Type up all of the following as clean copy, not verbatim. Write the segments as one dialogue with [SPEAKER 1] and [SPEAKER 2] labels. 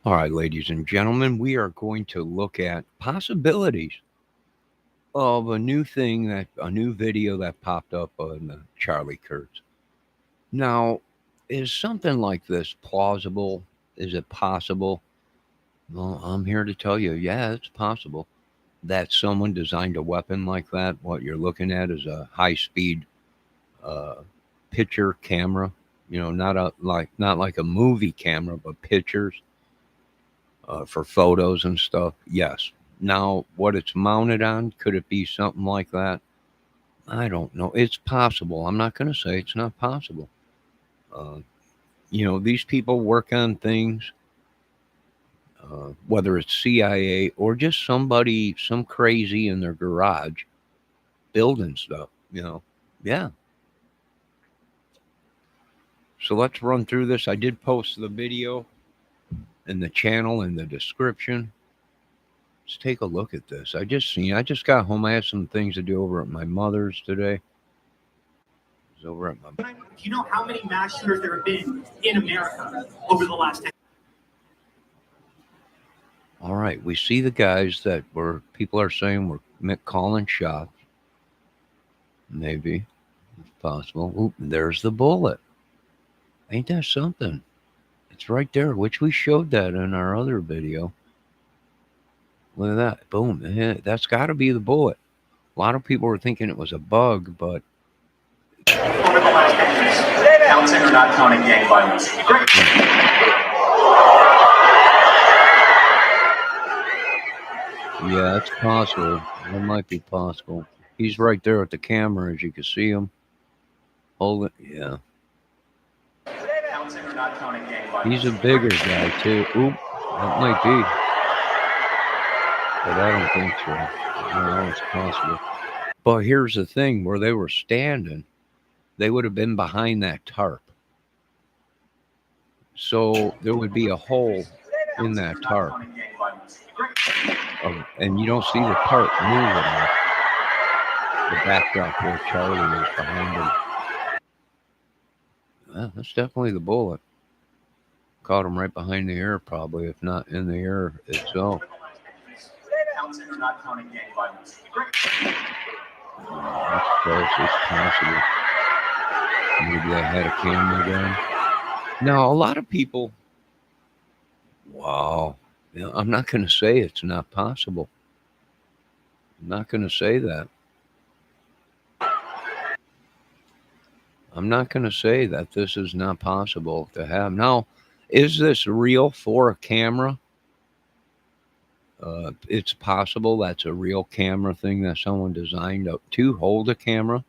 [SPEAKER 1] All right, ladies and gentlemen, we are going to look at possibilities of a new video that popped up on Charlie Kirks. Now, is something like this plausible? Is it possible? Well, I'm here to tell you, yeah, it's possible that someone designed a weapon like that. What you're looking at is a high-speed uh, picture camera. Not like a movie camera, but pictures for photos and stuff. Yes. Now, what it's mounted on, could it be something like that? I don't know. It's possible. I'm not going to say it's not possible. Uh, these people work on things, whether it's CIA or just somebody, some crazy in their garage building stuff, Yeah. So let's run through this. I did post the video in the channel in the description. Let's take a look at this. I just got home. I had some things to do over at my mother's today. Over at my.
[SPEAKER 2] Do you know how many mass shooters there have been in America over the last 10?
[SPEAKER 1] All right, we see the guys that people are saying were calling shots. Maybe it's possible. Oop, there's the bullet. Ain't that something? It's right there, which we showed that in our other video. Look at that. Boom. Yeah, that's got to be the bullet. A lot of people were thinking it was a bug, but.
[SPEAKER 2] Over the last 10 years, counting or not counting gang violence.
[SPEAKER 1] Yeah, it's possible. It might be possible. He's right there at the camera, as you can see him. Hold it. Yeah.
[SPEAKER 2] Counting or not counting gang violence.
[SPEAKER 1] He's a bigger guy, too. Oop, that might be. But I don't think so. No, it's possible. But here's the thing, where they were standing, they would have been behind that tarp. So there would be a hole in that tarp. And you don't see the tarp moving. The backdrop where Charlie is behind him. Well, that's definitely the bullet. Caught him right behind the ear, probably, if not in the ear itself.
[SPEAKER 2] Counting or not counting gang violence.
[SPEAKER 1] That's close. It's possible. Maybe they had a camera gun. Now, a lot of people. Wow. I'm not going to say it's not possible. I'm not going to say that. I'm not going to say that this is not possible to have. Now, is this real for a camera? It's possible that's a real camera thing that someone designed to hold a camera.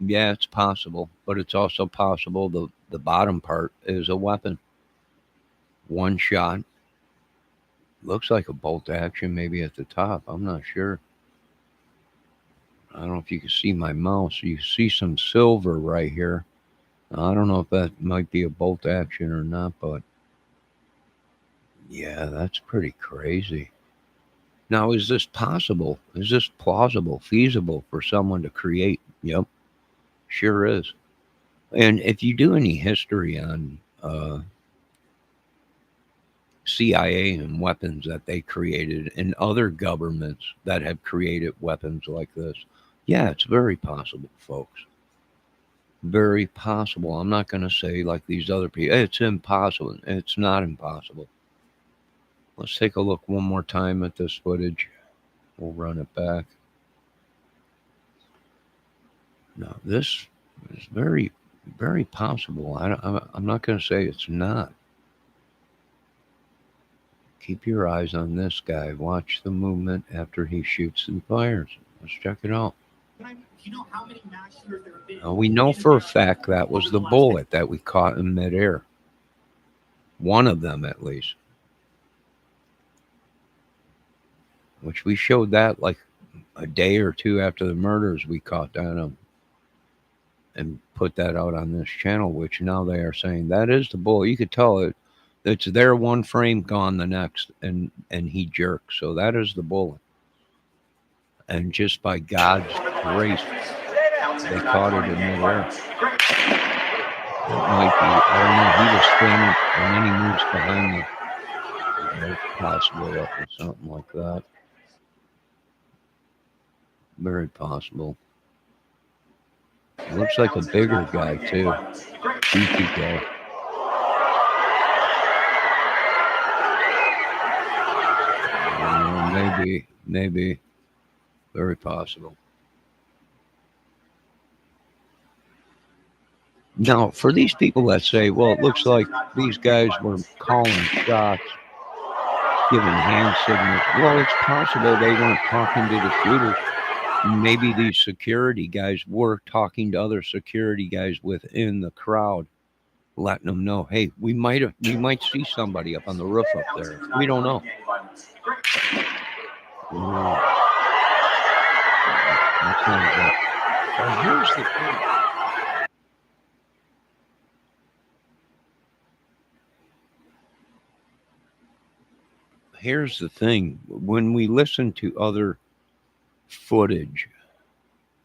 [SPEAKER 1] Yeah, it's possible. But it's also possible the bottom part is a weapon. One shot. Looks like a bolt action maybe at the top. I'm not sure. I don't know if you can see my mouse. You see some silver right here. I don't know if that might be a bolt action or not, but yeah, that's pretty crazy. Now, is this possible? Is this plausible, feasible for someone to create? Yep, sure is. And if you do any history on CIA and weapons that they created and other governments that have created weapons like this, yeah, it's very possible, folks. Very possible. I'm not going to say like these other people, it's impossible. It's not impossible. Let's take a look one more time at this footage. We'll run it back. Now, this is very, very possible. I'm not going to say it's not. Keep your eyes on this guy. Watch the movement after he shoots and fires. Let's check it out.
[SPEAKER 2] Do you know how many mass shooters there have been?
[SPEAKER 1] Now, we know for a fact that was the bullet that we caught in midair. One of them, at least. Which we showed that like a day or two after the murders. We caught that and put that out on this channel, which now they are saying that is the bullet. You could tell it's there one frame, gone the next, and he jerks. So that is the bullet. And just by God's grace, they caught it in midair. It might be. I don't know. He was standing, and then he moves behind me. Very possible up with something like that. Very possible. Looks like a bigger guy too. Beefy guy. Maybe. Very possible. Now, for these people that say, well, it looks like these guys were calling shots, giving hand signals. Well, it's possible they weren't talking to the shooters. Maybe these security guys were talking to other security guys within the crowd, letting them know, hey, we might see somebody up on the roof up there. We don't know. Ooh, that's not good. But here's the thing. Here's the thing. When we listen to other footage,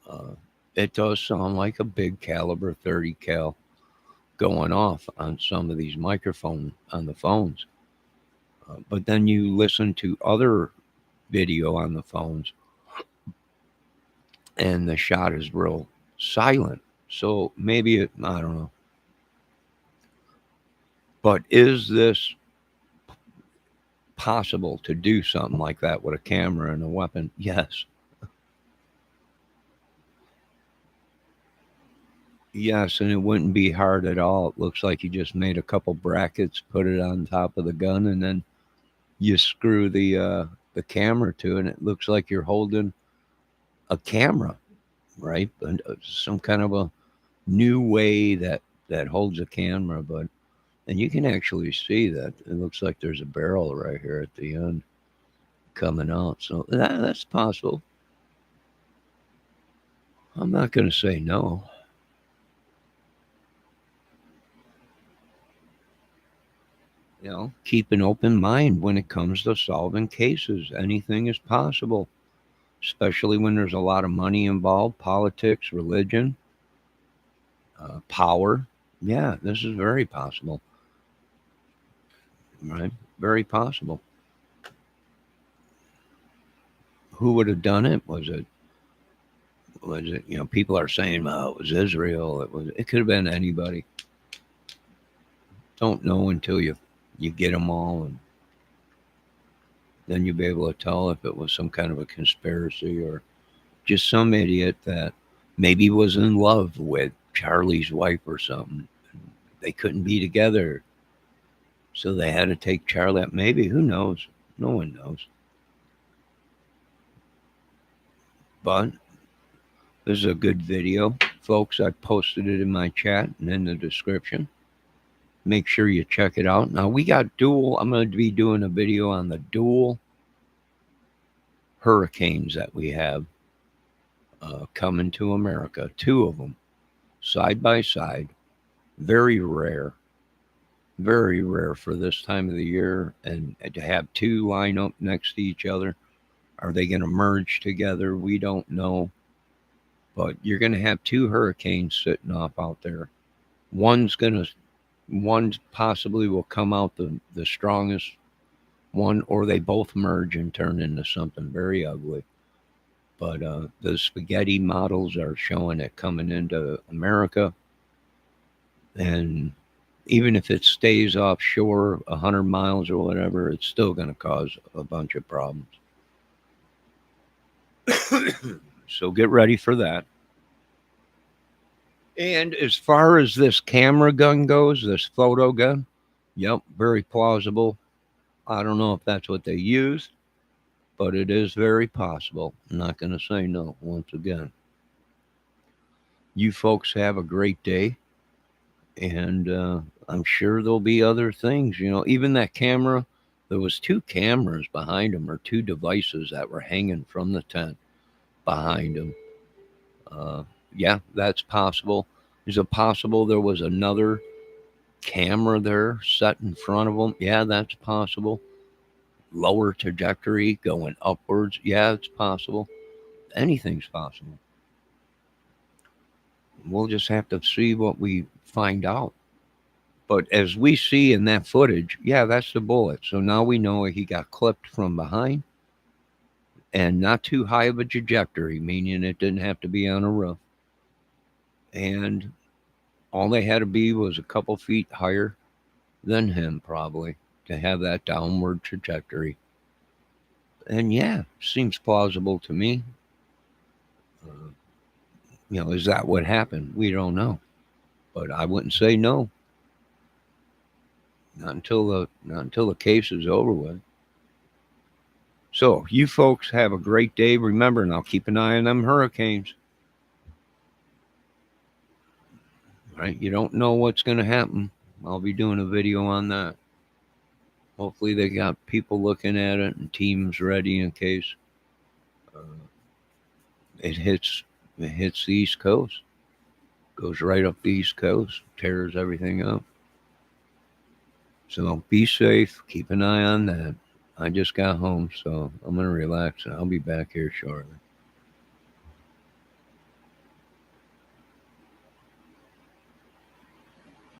[SPEAKER 1] uh, it does sound like a big caliber 30 cal going off on some of these microphones on the phones. But then you listen to other video on the phones, and the shot is real silent. So maybe I don't know. But is this possible to do something like that with a camera and a weapon? Yes. Yes, and it wouldn't be hard at all. It looks like you just made a couple brackets, put it on top of the gun, and then you screw the camera to it, and it looks like you're holding a camera, right? And some kind of a new way that holds a camera, but and you can actually see that it looks like there's a barrel right here at the end coming out. So that's possible. I'm not going to say no. Keep an open mind when it comes to solving cases. Anything is possible, especially when there's a lot of money involved, politics, religion, power. Yeah, this is very possible, right? Very possible. Who would have done it? Was it people are saying, oh, it was Israel. It could have been anybody. Don't know until you get them all, and then you'll be able to tell if it was some kind of a conspiracy or just some idiot that maybe was in love with Charlie's wife or something. They couldn't be together, so they had to take Charlie out. Maybe, who knows? No one knows. But this is a good video, folks. I posted it in my chat and in the description. Make sure you check it out. Now we got dual. I'm going to be doing a video on the dual hurricanes that we have coming to America. Two of them, side by side. Very rare. Very rare for this time of the year. And to have two line up next to each other. Are they going to merge together? We don't know. But you're going to have two hurricanes sitting off out there. One possibly will come out the strongest one, or they both merge and turn into something very ugly. But the spaghetti models are showing it coming into America. And even if it stays offshore 100 miles or whatever, it's still going to cause a bunch of problems. So get ready for that. And as far as this camera gun goes, this photo gun, yep, very plausible. I don't know if that's what they used, but it is very possible. I'm not going to say no once again. You folks have a great day, and I'm sure there'll be other things. Even that camera, there was two cameras behind him, or two devices that were hanging from the tent behind him. Yeah, that's possible. Is it possible there was another camera there set in front of them? Yeah, that's possible. Lower trajectory going upwards. Yeah, it's possible. Anything's possible. We'll just have to see what we find out. But as we see in that footage, yeah, that's the bullet. So now we know he got clipped from behind and not too high of a trajectory, meaning it didn't have to be on a roof. And all they had to be was a couple feet higher than him, probably, to have that downward trajectory. And yeah, seems plausible to me. Uh, is that what happened? We don't know. But I wouldn't say no. Not until the case is over with. So you folks have a great day. Remember, and I'll keep an eye on them hurricanes. Right? You don't know what's going to happen. I'll be doing a video on that. Hopefully, they got people looking at it and teams ready in case uh, it hits. It hits the East Coast. Goes right up the East Coast. Tears everything up. So be safe. Keep an eye on that. I just got home, so I'm gonna relax and I'll be back here shortly.